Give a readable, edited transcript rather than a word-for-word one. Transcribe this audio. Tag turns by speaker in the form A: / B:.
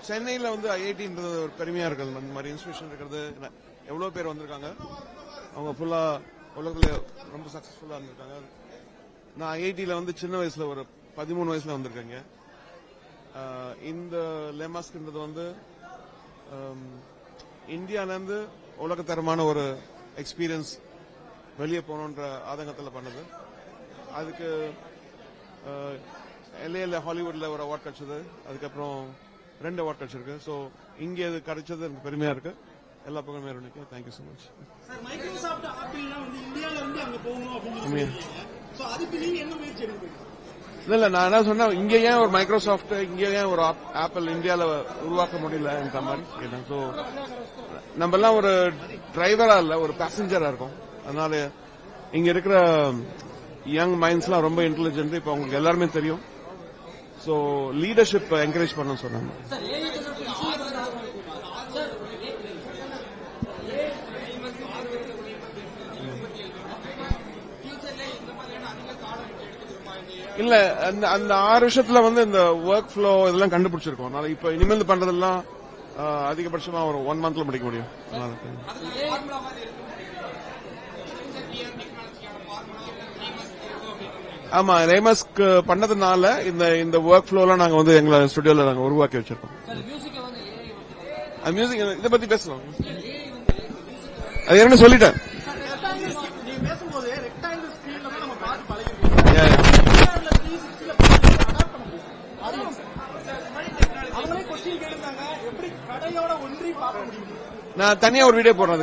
A: சென்னையில் வந்து ஐஐடின்றது ஒரு பெருமையா இருக்குது. அந்த மாதிரி இன்ஸ்டிடியூஷன் இருக்கிறது. எவ்வளவு பேர் வந்திருக்காங்க, அவங்க ஃபுல்லா உலகத்துல ரொம்ப சக்சஸ்ஃபுல்லா இருந்திருக்காங்க. நான் ஐஐடியில வந்து சின்ன வயசுல ஒரு 13 வயசுல வந்திருக்கேங்க. இந்த லேமாஸ்க்ன்றது வந்து இந்தியால இருந்து உலகத்தரமான ஒரு எக்ஸ்பீரியன்ஸ் வெளியே போகணுன்ற ஆதங்கத்தில் பண்ணது. அதுக்கு எல்ஏல ஹாலிவுட்ல ஒரு அவார்ட் கிடைச்சது, அதுக்கப்புறம் 2 அவார்ட் கிடைச்சிருக்கு. ஸோ இங்கே இது கிடைச்சது எனக்கு பெருமையா இருக்கு. எல்லா பக்கமே இருக்கு. Thank you so much.
B: மைக்ரோசாஃப்ட் ஆப்பிள்லாம் வந்து இந்தியால இருந்து அங்க போகணும் அப்படின்னு சோ அதுக்கு நீங்க என்ன முயற்சி எடுப்பீங்க?
A: இல்ல நான் என்ன சொன்னா, இங்க ஏன் ஒரு மைக்ரோசாஃப்ட், இங்க ஏன் ஒரு ஆப்பிள் இந்தியால உருவாக்க முடியல என்ற மாதிரி. ஸோ நம்ம எல்லாம் ஒரு டிரைவரா இல்ல, ஒரு பேசஞ்சரா இருக்கும். அதனால இங்க இருக்கிற யங் மைண்ட்ஸ் எல்லாம் ரொம்ப இன்டெலிஜென்ட். இப்ப உங்களுக்கு எல்லாருமே தெரியும். ஸோ லீடர்ஷிப் என்கரேஜ் பண்ண சொன்னாங்க. இல்ல அந்த 6 வருஷத்துல வந்து இந்த ஒர்க் ஃப்ளோ இதெல்லாம் கண்டுபிடிச்சிருக்கோம். அதனால இப்ப இனிமேல் பண்றதெல்லாம் அதிகபட்சமா ஒரு 1 மந்த்ல முடிக்க முடியும். ஆமா, ரேமஸ்க் பண்ணதுனால இந்த ஒர்க் ஃப்ளோலாம் நாங்க வந்து எங்க ஸ்டுடியோல நாங்க உருவாக்கி வச்சிருக்கோம். மியூசிக் இதை பத்தி பேசலாம். அது என்ன சொல்லிட்டேன். நான் தனியா ஒரு வீடியோ போடுறேன்.